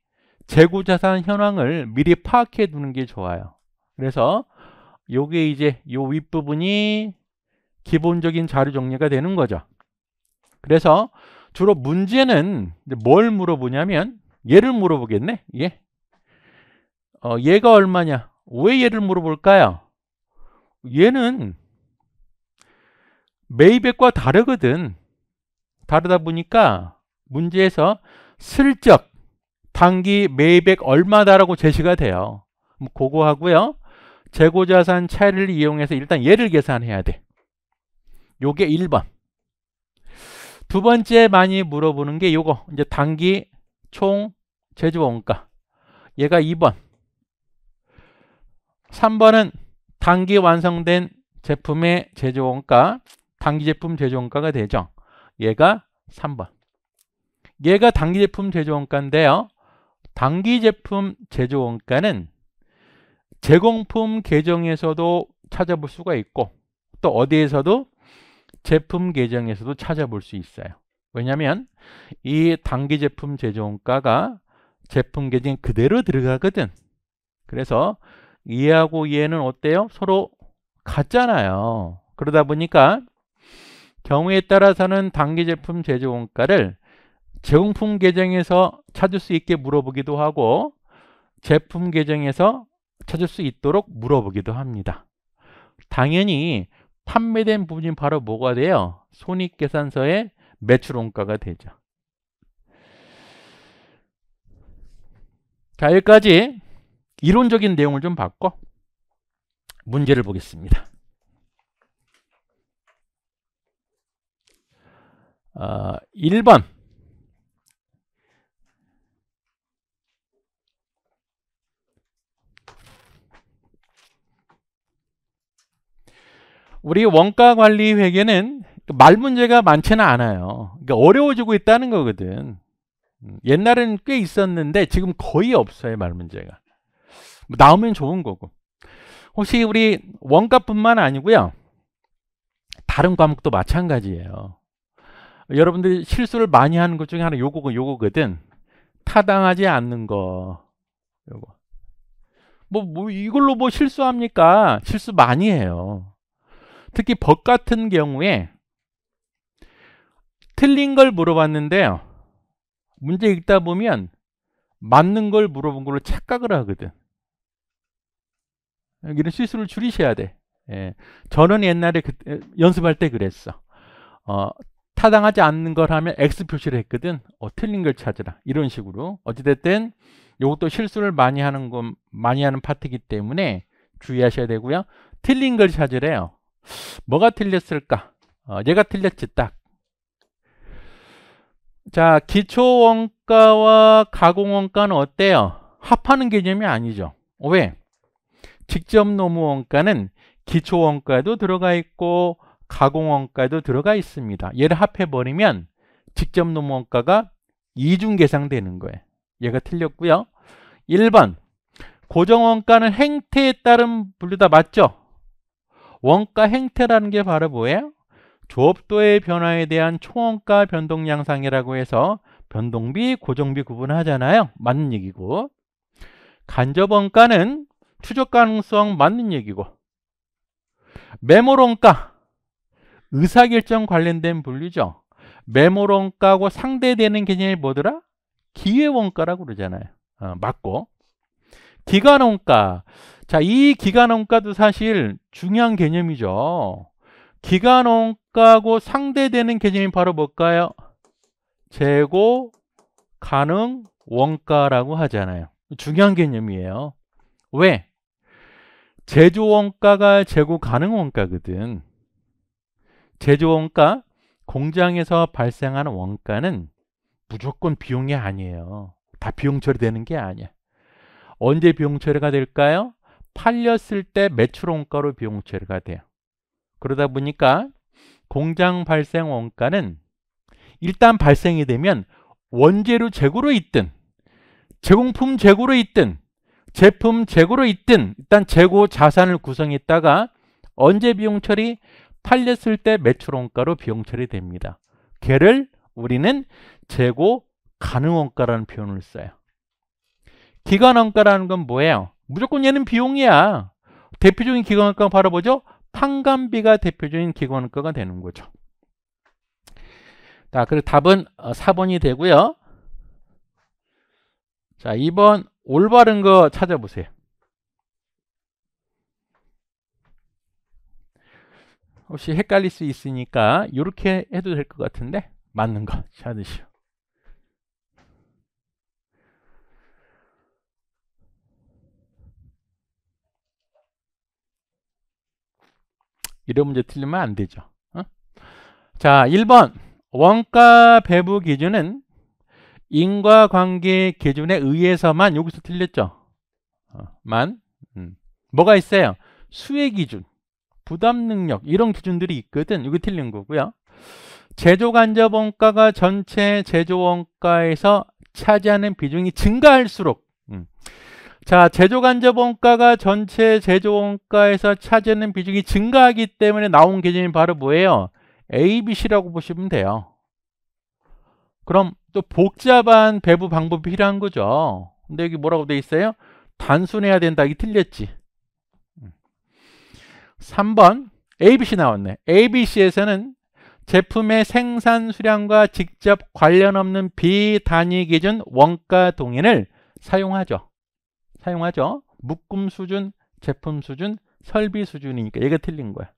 재고자산 현황을 미리 파악해 두는 게 좋아요. 그래서 요게 이제 요 윗부분이 기본적인 자료 정리가 되는 거죠. 그래서 주로 문제는 뭘 물어보냐면 얘를 물어보겠네. 얘가 얼마냐? 왜 얘를 물어볼까요? 얘는 매입액과 다르거든. 다르다 보니까 문제에서 슬쩍 단기 매입액 얼마다라고 제시가 돼요. 그거 하고요. 재고자산 차이를 이용해서 일단 얘를 계산해야 돼. 요게 1번. 두 번째 많이 물어보는 게 요거. 이제 단기 총 제조 원가. 얘가 2번. 3번은 단기 완성된 제품의 제조 원가, 단기 제품 제조 원가가 되죠. 얘가 3번. 얘가 단기 제품 제조 원가인데요. 단기 제품 제조 원가는 제공품 계정에서도 찾아볼 수가 있고 또 어디에서도 제품 계정에서도 찾아볼 수 있어요. 왜냐하면 이 단기 제품 제조 원가가 제품 계정에 그대로 들어가거든. 그래서 얘하고 얘는 어때요? 서로 같잖아요. 그러다 보니까 경우에 따라서는 단기 제품 제조 원가를 제공품 계정에서 찾을 수 있게 물어보기도 하고 제품 계정에서 찾을 수 있도록 물어보기도 합니다. 당연히 판매된 부분이 바로 뭐가 돼요? 손익계산서의 매출 원가가 되죠. 자, 여기까지 이론적인 내용을 좀 봤고 문제를 보겠습니다. 1번. 우리 원가관리 회계는 말 문제가 많지는 않아요. 그러니까 어려워지고 있다는 거거든. 옛날에는 꽤 있었는데 지금 거의 없어요, 말 문제가. 나오면 좋은 거고. 혹시 우리 원가뿐만 아니고요. 다른 과목도 마찬가지예요. 여러분들이 실수를 많이 하는 것 중에 하나 요거거든. 타당하지 않는 거. 요거. 뭐 이걸로 뭐 실수합니까? 실수 많이 해요. 특히 법 같은 경우에 틀린 걸 물어봤는데요. 문제 읽다 보면 맞는 걸 물어본 걸로 착각을 하거든. 이런 실수를 줄이셔야 돼. 예. 저는 옛날에 연습할 때 그랬어. 타당하지 않는 걸 하면 X 표시를 했거든. 틀린 걸 찾으라. 이런 식으로. 어찌됐든 이것도 실수를 많이 하는 파트이기 때문에 주의하셔야 되고요. 틀린 걸 찾으래요. 뭐가 틀렸을까? 얘가 틀렸지, 딱. 자, 기초원가와 가공원가는 어때요? 합하는 개념이 아니죠. 왜? 직접 노무원가는 기초원가에도 들어가 있고 가공원가에도 들어가 있습니다. 얘를 합해버리면 직접 노무원가가 이중 계상되는 거예요. 얘가 틀렸고요. 1번 고정원가는 행태에 따른 분류다. 맞죠? 원가 행태라는 게 바로 뭐예요? 조업도의 변화에 대한 총원가 변동 양상이라고 해서 변동비, 고정비 구분하잖아요. 맞는 얘기고. 간접원가는 추적 가능성 맞는 얘기고. 매몰원가, 의사결정 관련된 분류죠. 매몰원가하고 상대되는 개념이 뭐더라? 기회원가라고 그러잖아요. 맞고. 기간원가. 자, 이 기간원가도 사실 중요한 개념이죠. 기간원가하고 상대되는 개념이 바로 뭘까요? 재고 가능 원가라고 하잖아요. 중요한 개념이에요. 왜? 제조원가가 재고 가능 원가거든. 제조원가, 공장에서 발생하는 원가는 무조건 비용이 아니에요. 다 비용 처리되는 게 아니야. 언제 비용 처리가 될까요? 팔렸을 때 매출 원가로 비용 처리가 돼요. 그러다 보니까 공장 발생 원가는 일단 발생이 되면 원재료 재고로 있든 제공품 재고로 있든 제품 재고로 있든 일단 재고 자산을 구성했다가 언제 비용 처리? 팔렸을 때 매출 원가로 비용 처리됩니다. 걔를 우리는 재고 가능 원가라는 표현을 써요. 기간 원가라는 건 뭐예요? 무조건 얘는 비용이야. 대표적인 기간 원가가 바로 뭐죠? 판관비가 대표적인 기간 원가가 되는 거죠. 자, 그리고 답은 4번이 되고요. 자, 2번 올바른 거 찾아보세요. 혹시 헷갈릴 수 있으니까 이렇게 해도 될 것 같은데 맞는 거 찾으시오. 이런 문제 틀리면 안 되죠. 자, 1번 원가 배부 기준은 인과관계 기준에 의해서만. 여기서 틀렸죠. 뭐가 있어요? 수혜 기준, 부담 능력 이런 기준들이 있거든. 여기 틀린 거고요. 제조간접 원가가 전체 제조 원가에서 차지하는 비중이 증가할수록 자, 제조간접 원가가 전체 제조 원가에서 차지하는 비중이 증가하기 때문에 나온 개념이 바로 뭐예요? ABC라고 보시면 돼요. 그럼 또 복잡한 배부 방법이 필요한 거죠. 근데 여기 뭐라고 돼 있어요? 단순해야 된다. 이게 틀렸지. 3번 ABC 나왔네. ABC에서는 제품의 생산 수량과 직접 관련 없는 비단위 기준 원가 동인을 사용하죠. 묶음 수준, 제품 수준, 설비 수준이니까 얘가 틀린 거야.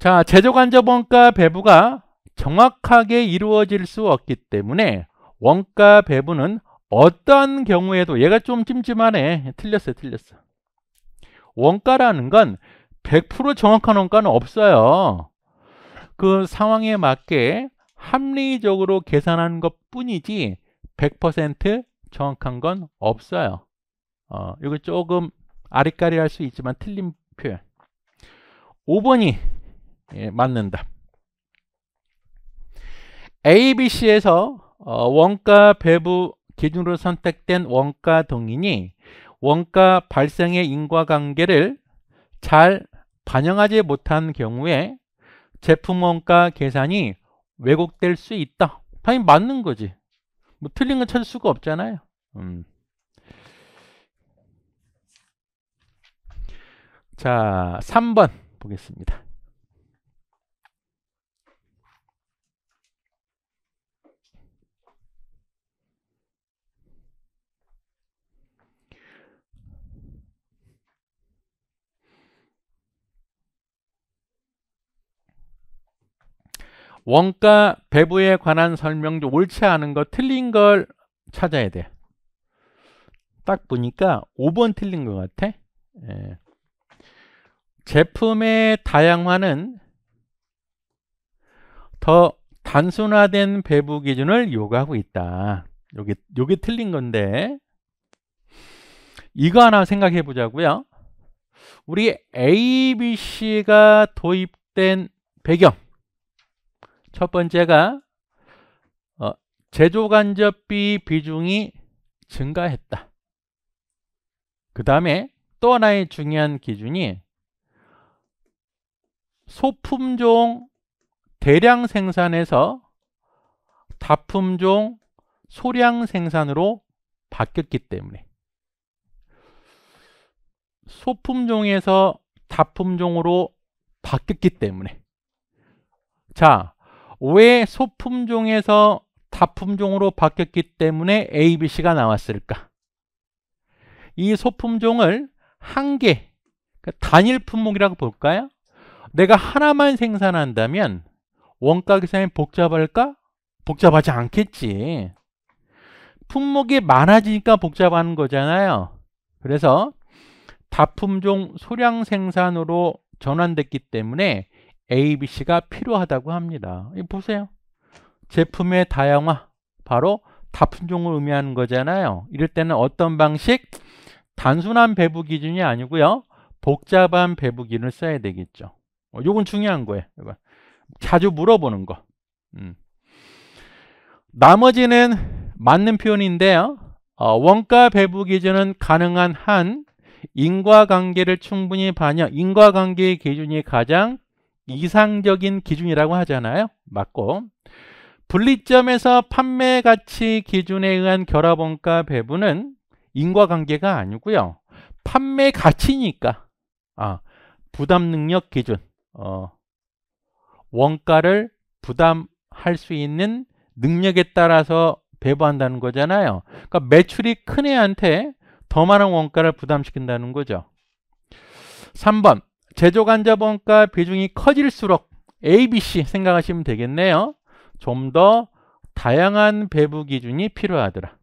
자, 제조간접 원가 배부가 정확하게 이루어질 수 없기 때문에 원가 배부는 어떤 경우에도 얘가 좀 찜찜하네. 틀렸어. 원가라는 건 100% 정확한 원가는 없어요. 그 상황에 맞게 합리적으로 계산하는 것 뿐이지 100% 정확한 건 없어요. 이거 조금 아리까리 할 수 있지만 틀린 표현. 5번이 맞는다. ABC에서 원가 배부 기준으로 선택된 원가 동인이 원가 발생의 인과관계를 잘 반영하지 못한 경우에 제품 원가 계산이 왜곡될 수 있다. 당연히 맞는 거지. 뭐 틀린 건 찾을 수가 없잖아요. 자, 3번 보겠습니다. 원가 배부에 관한 설명 중 옳지 않은 거, 틀린 걸 찾아야 돼. 딱 보니까 5번 틀린 것 같아. 예. 제품의 다양화는 더 단순화된 배부 기준을 요구하고 있다. 요게 틀린 건데, 이거 하나 생각해 보자고요. 우리 ABC가 도입된 배경. 첫 번째가 제조간접비 비중이 증가했다. 그 다음에 또 하나의 중요한 기준이 소품종 대량 생산에서 다품종 소량 생산으로 바뀌었기 때문에, 소품종에서 다품종으로 바뀌었기 때문에. 자, 왜 소품종에서 다품종으로 바뀌었기 때문에 ABC가 나왔을까? 이 소품종을 한 개, 단일 품목이라고 볼까요? 내가 하나만 생산한다면 원가 계산이 복잡할까? 복잡하지 않겠지. 품목이 많아지니까 복잡한 거잖아요. 그래서 다품종 소량 생산으로 전환됐기 때문에 ABC가 필요하다고 합니다. 보세요. 제품의 다양화, 바로 다품종을 의미하는 거잖아요. 이럴 때는 어떤 방식? 단순한 배부 기준이 아니고요, 복잡한 배부 기준을 써야 되겠죠. 요건 중요한 거예요. 자주 물어보는 거. 나머지는 맞는 표현인데요. 원가 배부 기준은 가능한 한 인과관계를 충분히 반영, 인과관계의 기준이 가장 이상적인 기준이라고 하잖아요. 맞고, 분리점에서 판매 가치 기준에 의한 결합원가 배부는 인과관계가 아니고요, 판매 가치니까 부담 능력 기준, 원가를 부담할 수 있는 능력에 따라서 배부한다는 거잖아요. 그러니까 매출이 큰 애한테 더 많은 원가를 부담시킨다는 거죠. 3번, 제조간접 원가 비중이 커질수록 ABC 생각하시면 되겠네요. 좀 더 다양한 배부 기준이 필요하더라.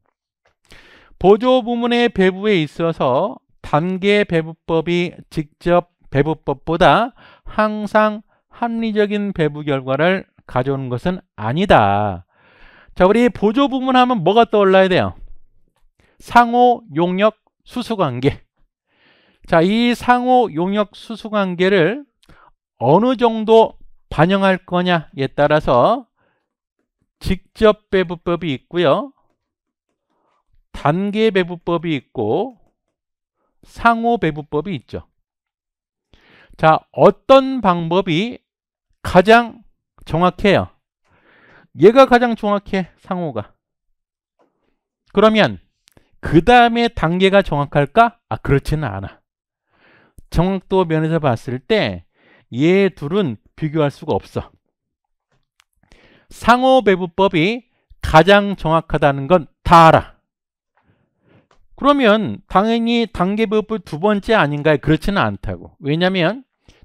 보조 부문의 배부에 있어서 단계 배부법이 직접 배부법보다 항상 합리적인 배부 결과를 가져오는 것은 아니다. 자, 우리 보조 부문 하면 뭐가 떠올라야 돼요? 상호 용역 수수관계. 자, 이 상호 용역 수수관계를 어느 정도 반영할 거냐에 따라서 직접 배부법이 있고요, 단계 배부법이 있고, 상호 배부법이 있죠. 자, 어떤 방법이 가장 정확해요? 얘가 가장 정확해, 상호가. 그러면 그 다음에 단계가 정확할까? 그렇지는 않아. 정확도 면에서 봤을 때 얘 둘은 비교할 수가 없어. 상호 배부법이 가장 정확하다는 건 다 알아. 그러면 당연히 단계 배부법 두 번째 아닌가요? 그렇지는 않다고. 왜냐하면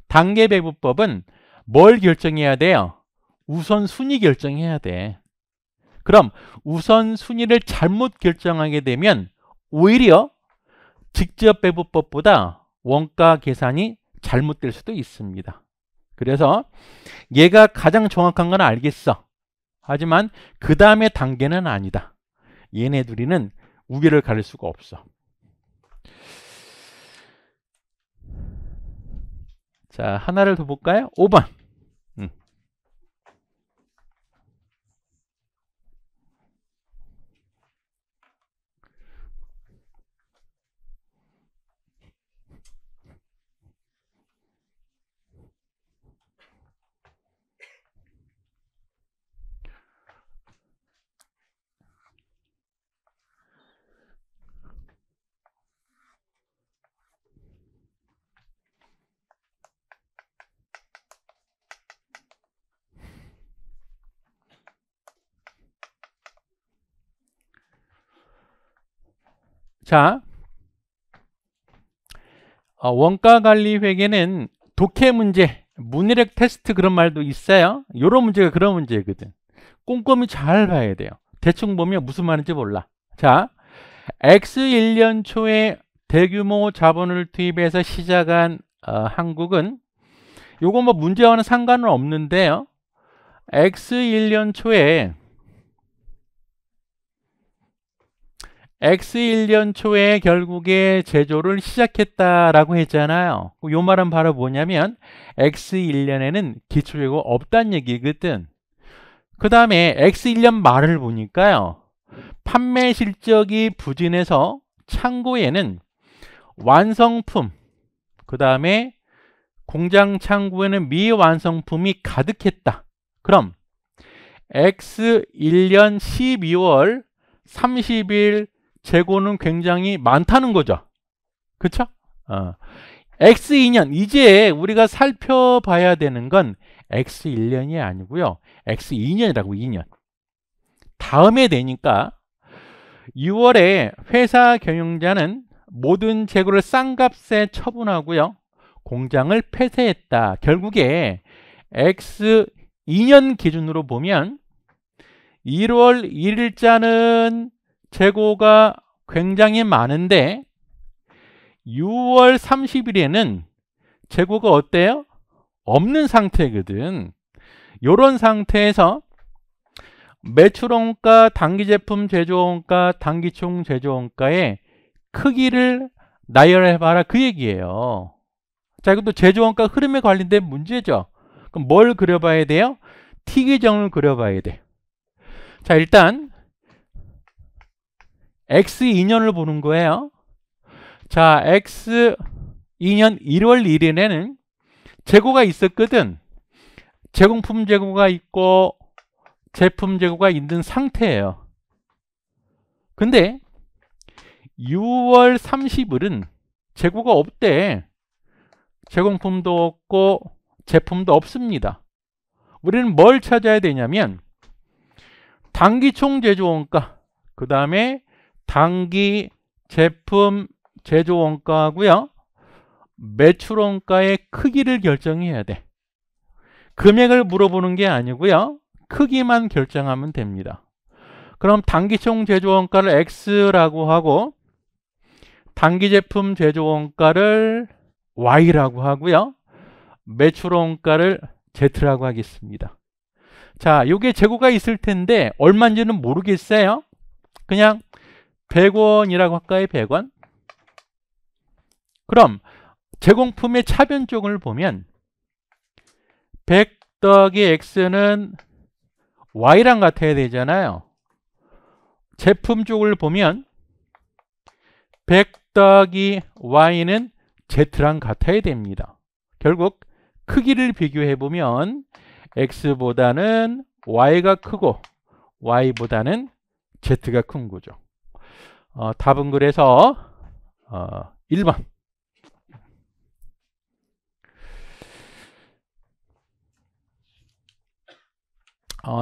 단계 배부법은 뭘 결정해야 돼요? 우선순위 결정해야 돼. 그럼 우선순위를 잘못 결정하게 되면 오히려 직접 배부법보다 원가 계산이 잘못될 수도 있습니다. 그래서 얘가 가장 정확한 건 알겠어. 하지만 그 다음에 단계는 아니다. 얘네 둘이는 우열을 가릴 수가 없어. 자, 하나를 더 볼까요? 5번. 자, 원가관리 회계는 독해 문제 문해력 테스트 그런 말도 있어요. 요런 문제가 그런 문제거든. 꼼꼼히 잘 봐야 돼요. 대충 보면 무슨 말인지 몰라. 자, X 1년 초에 대규모 자본을 투입해서 시작한 한국은 요거 뭐 문제와는 상관은 없는데요. X 1년 초에 결국에 제조를 시작했다라고 했잖아요. 요 말은 바로 뭐냐면 X 1년에는 기초재고가 없다는 얘기거든. 그 다음에 X 1년 말을 보니까요. 판매 실적이 부진해서 창고에는 완성품, 그 다음에 공장 창고에는 미완성품이 가득했다. 그럼 X 1년 12월 30일 재고는 굉장히 많다는 거죠. 그쵸? X 2년, 이제 우리가 살펴봐야 되는 건 X 1년이 아니고요. X 2년이라고, 2년. 다음에 되니까 6월에 회사 경영자는 모든 재고를 싼 값에 처분하고요. 공장을 폐쇄했다. 결국에 X 2년 기준으로 보면 1월 1일자는 재고가 굉장히 많은데 6월 30일에는 재고가 어때요? 없는 상태거든. 이런 상태에서 매출원가, 단기제품 제조원가, 단기총 제조원가의 크기를 나열해봐라, 그 얘기예요. 자, 이것도 제조원가 흐름에 관련된 문제죠. 그럼 뭘 그려봐야 돼요? T계정을 그려봐야 돼. 자, 일단 X2년을 보는 거예요. 자, X2년 1월 1일에는 재고가 있었거든. 제공품 재고가 있고 제품 재고가 있는 상태예요. 근데 6월 30일은 재고가 없대. 제공품도 없고 제품도 없습니다. 우리는 뭘 찾아야 되냐면 단기총 제조원가, 그 다음에 단기 제품 제조원가하고요, 매출원가의 크기를 결정해야 돼. 금액을 물어보는 게 아니고요, 크기만 결정하면 됩니다. 그럼 단기총 제조원가를 X라고 하고 단기 제품 제조원가를 Y라고 하고요, 매출원가를 Z라고 하겠습니다. 자, 요게 재고가 있을 텐데 얼마인지는 모르겠어요. 그냥 100원이라고 할까요? 100원. 그럼 제공품의 차변 쪽을 보면 100 더하기 X는 Y랑 같아야 되잖아요. 제품 쪽을 보면 100 더하기 Y는 Z랑 같아야 됩니다. 결국 크기를 비교해 보면 X보다는 Y가 크고 Y보다는 Z가 큰 거죠. 답은 그래서 1번.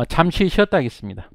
잠시 쉬었다 하겠습니다.